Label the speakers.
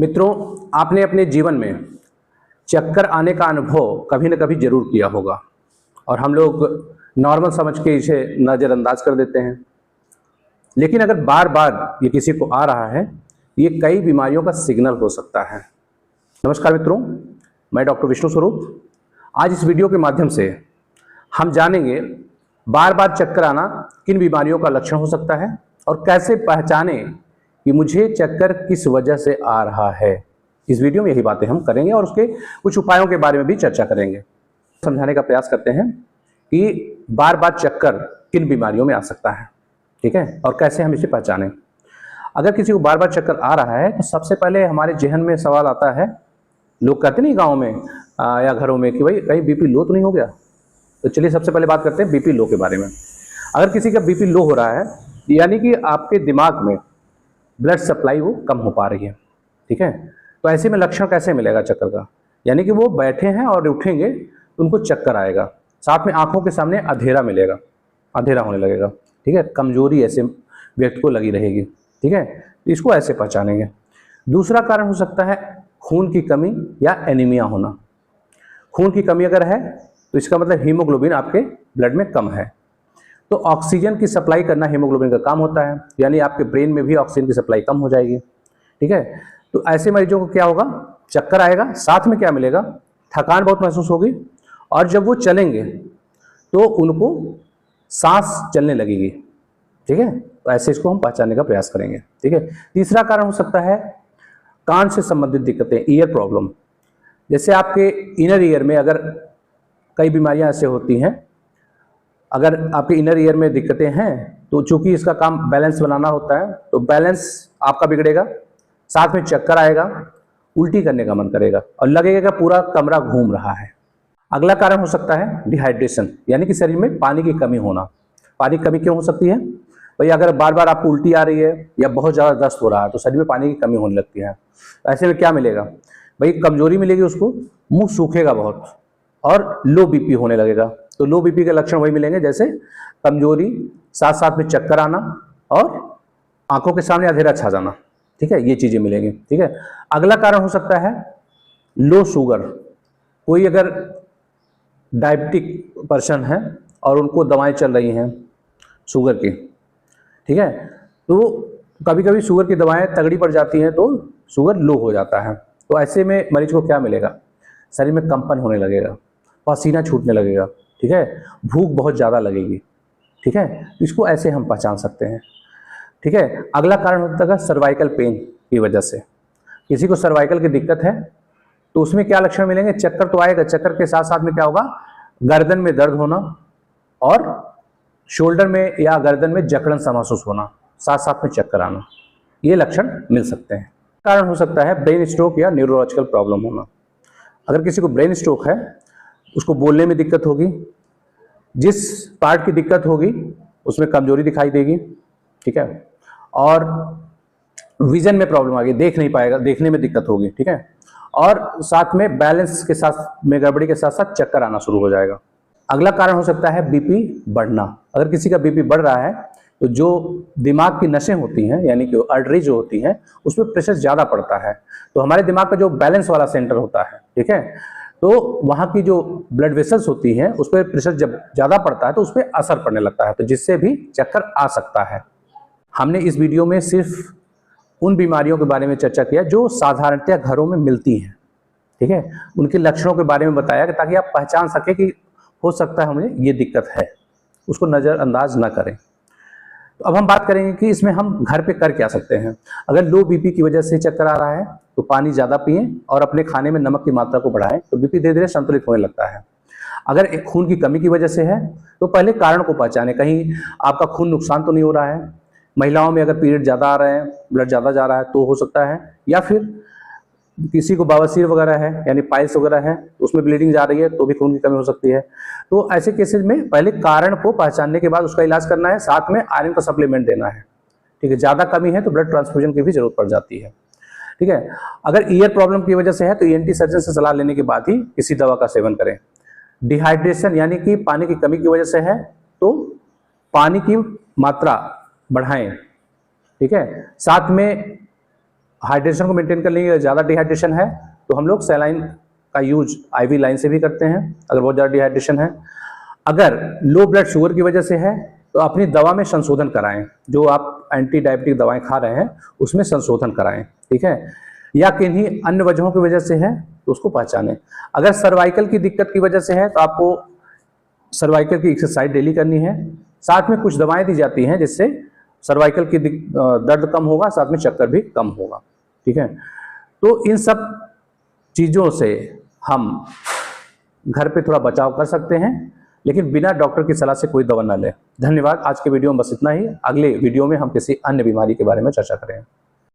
Speaker 1: मित्रों, आपने अपने जीवन में चक्कर आने का अनुभव कभी न कभी जरूर किया होगा और हम लोग नॉर्मल समझ के इसे नज़रअंदाज कर देते हैं। लेकिन अगर बार बार ये किसी को आ रहा है, ये कई बीमारियों का सिग्नल हो सकता है। नमस्कार मित्रों, मैं डॉक्टर विष्णु स्वरूप। आज इस वीडियो के माध्यम से हम जानेंगे बार बार चक्कर आना किन बीमारियों का लक्षण हो सकता है और कैसे पहचाने कि मुझे चक्कर किस वजह से आ रहा है। इस वीडियो में यही बातें हम करेंगे और उसके कुछ उपायों के बारे में भी चर्चा करेंगे। समझाने का प्रयास करते हैं कि बार बार चक्कर किन बीमारियों में आ सकता है, ठीक है, और कैसे हम इसे पहचानें। अगर किसी को बार बार चक्कर आ रहा है तो सबसे पहले हमारे जहन में सवाल आता है, लोग कहते नहीं गाँव में या घरों में कि भाई कहीं बीपी लो तो नहीं हो गया। तो चलिए सबसे पहले बात करते हैं बीपी लो के बारे में। अगर किसी का बीपी लो हो रहा है यानी कि आपके दिमाग में ब्लड सप्लाई वो कम हो पा रही है, ठीक है। तो ऐसे में लक्षण कैसे मिलेगा चक्कर का, यानी कि वो बैठे हैं और उठेंगे तो उनको चक्कर आएगा, साथ में आंखों के सामने अंधेरा मिलेगा, अंधेरा होने लगेगा, ठीक है, कमजोरी ऐसे व्यक्ति को लगी रहेगी, ठीक है। तो इसको ऐसे पहचानेंगे। दूसरा कारण हो सकता है खून की कमी या एनीमिया होना। खून की कमी अगर है तो इसका मतलब हीमोग्लोबिन आपके ब्लड में कम है। तो ऑक्सीजन की सप्लाई करना हीमोग्लोबिन का काम होता है, यानी आपके ब्रेन में भी ऑक्सीजन की सप्लाई कम हो जाएगी, ठीक है। तो ऐसे मरीजों को क्या होगा, चक्कर आएगा, साथ में क्या मिलेगा, थकान बहुत महसूस होगी और जब वो चलेंगे तो उनको सांस चलने लगेगी, ठीक है। तो ऐसे इसको हम पहचानने का प्रयास करेंगे, ठीक है। तीसरा कारण हो सकता है कान से संबंधित दिक्कतें, ईयर प्रॉब्लम। जैसे आपके इनर ईयर में अगर कई बीमारियां ऐसे होती हैं, अगर आपके इनर ईयर में दिक्कतें हैं तो चूंकि इसका काम बैलेंस बनाना होता है तो बैलेंस आपका बिगड़ेगा, साथ में चक्कर आएगा, उल्टी करने का मन करेगा और लगेगा कि पूरा कमरा घूम रहा है। अगला कारण हो सकता है डिहाइड्रेशन, यानी कि शरीर में पानी की कमी होना। पानी की कमी क्यों हो सकती है भाई, अगर बार बार आपको उल्टी आ रही है या बहुत ज़्यादा दस्त हो रहा है तो शरीर में पानी की कमी होने लगती है। ऐसे में क्या मिलेगा भाई, कमजोरी मिलेगी उसको, मुंह सूखेगा बहुत और लो बीपी होने लगेगा। तो लो बीपी के लक्षण वही मिलेंगे जैसे कमजोरी, साथ साथ में चक्कर आना और आंखों के सामने अंधेरा छा जाना, ठीक है, ये चीजें मिलेंगी, ठीक है। अगला कारण हो सकता है लो शुगर। कोई अगर डायबिटिक पर्सन है और उनको दवाएं चल रही हैं शुगर की, ठीक है, तो कभी कभी शुगर की दवाएं तगड़ी पड़ जाती हैं तो शुगर लो हो जाता है। तो ऐसे में मरीज को क्या मिलेगा, शरीर में कंपन होने लगेगा, पसीना छूटने लगेगा, ठीक है, भूख बहुत ज़्यादा लगेगी, ठीक है। तो इसको ऐसे हम पहचान सकते हैं, ठीक है। अगला कारण होता है सर्वाइकल पेन की वजह से। किसी को सर्वाइकल की दिक्कत है तो उसमें क्या लक्षण मिलेंगे, चक्कर तो आएगा, चक्कर के साथ साथ में क्या होगा, गर्दन में दर्द होना और शोल्डर में या गर्दन में जकड़न सा महसूस होना, साथ साथ में चक्कर आना, ये लक्षण मिल सकते हैं। कारण हो सकता है ब्रेन स्ट्रोक या न्यूरोलॉजिकल प्रॉब्लम होना। अगर किसी को ब्रेन स्ट्रोक है उसको बोलने में दिक्कत होगी, जिस पार्ट की दिक्कत होगी उसमें कमजोरी दिखाई देगी, ठीक है, और विजन में प्रॉब्लम आ गई, देख नहीं पाएगा, देखने में दिक्कत होगी, ठीक है, और साथ में बैलेंस के साथ में गड़बड़ी के साथ साथ चक्कर आना शुरू हो जाएगा। अगला कारण हो सकता है बीपी बढ़ना। अगर किसी का बीपी बढ़ रहा है तो जो दिमाग की नसें होती हैं यानी कि आर्टरी जो होती हैं उसमें प्रेशर ज़्यादा पड़ता है। तो हमारे दिमाग का जो बैलेंस वाला सेंटर होता है, ठीक है, तो वहाँ की जो ब्लड वेसल्स होती हैं उस पर प्रेशर जब ज़्यादा पड़ता है तो उस पर असर पड़ने लगता है, तो जिससे भी चक्कर आ सकता है। हमने इस वीडियो में सिर्फ उन बीमारियों के बारे में चर्चा किया जो साधारणतया घरों में मिलती हैं, ठीक है, उनके लक्षणों के बारे में बताया कि ताकि आप पहचान सकें कि हो सकता है हमें ये दिक्कत है, उसको नज़रअंदाज ना करें। तो अब हम बात करेंगे कि इसमें हम घर पे कर क्या सकते हैं। अगर लो बीपी की वजह से चक्कर आ रहा है तो पानी ज़्यादा पिएं और अपने खाने में नमक की मात्रा को बढ़ाएं तो बीपी धीरे धीरे संतुलित होने लगता है। अगर एक खून की कमी की वजह से है तो पहले कारण को पहचानें, कहीं आपका खून नुकसान तो नहीं हो रहा है। महिलाओं में अगर पीरियड ज़्यादा आ रहे हैं, ब्लड ज़्यादा जा रहा है तो हो सकता है, या फिर किसी को बवासीर वगैरह है यानी पाइल्स वगैरह है तो उसमें ब्लीडिंग जा रही है तो भी खून की कमी हो सकती है। तो ऐसे केसेस में पहले कारण को पहचानने के बाद उसका इलाज करना है, साथ में आयरन का सप्लीमेंट देना है, ठीक है। ज़्यादा कमी है तो ब्लड ट्रांसफ्यूजन की भी जरूरत पड़ जाती है, ठीक है। अगर ईयर प्रॉब्लम की वजह से है तो ईएनटी सर्जन से सलाह लेने के बाद ही किसी दवा का सेवन करें। डिहाइड्रेशन यानी कि पानी की कमी की वजह से है तो पानी की मात्रा बढ़ाएं, ठीक है। साथ में हाइड्रेशन को मेंटेन कर लेंगे। ज़्यादा डिहाइड्रेशन है तो हम लोग सैलाइन का यूज IV लाइन से भी करते हैं अगर बहुत ज़्यादा डिहाइड्रेशन है। अगर लो ब्लड शुगर की वजह से है तो अपनी दवा में संशोधन कराएं, जो आप एंटी डायबिटिक दवाएं खा रहे हैं उसमें संशोधन कराएं, ठीक है। या किन्हीं अन्य वजहों की वजह से है तो उसको पहचानें। अगर सर्वाइकल की दिक्कत की वजह से है तो आपको सर्वाइकल की एक्सरसाइज डेली करनी है। साथ में कुछ दवाएं दी जाती हैं जिससे सर्वाइकल की दर्द कम होगा, साथ में चक्कर भी कम होगा, ठीक है। तो इन सब चीज़ों से हम घर पे थोड़ा बचाव कर सकते हैं, लेकिन बिना डॉक्टर की सलाह से कोई दवा ना लें। धन्यवाद। आज के वीडियो में बस इतना ही। अगले वीडियो में हम किसी अन्य बीमारी के बारे में चर्चा करेंगे।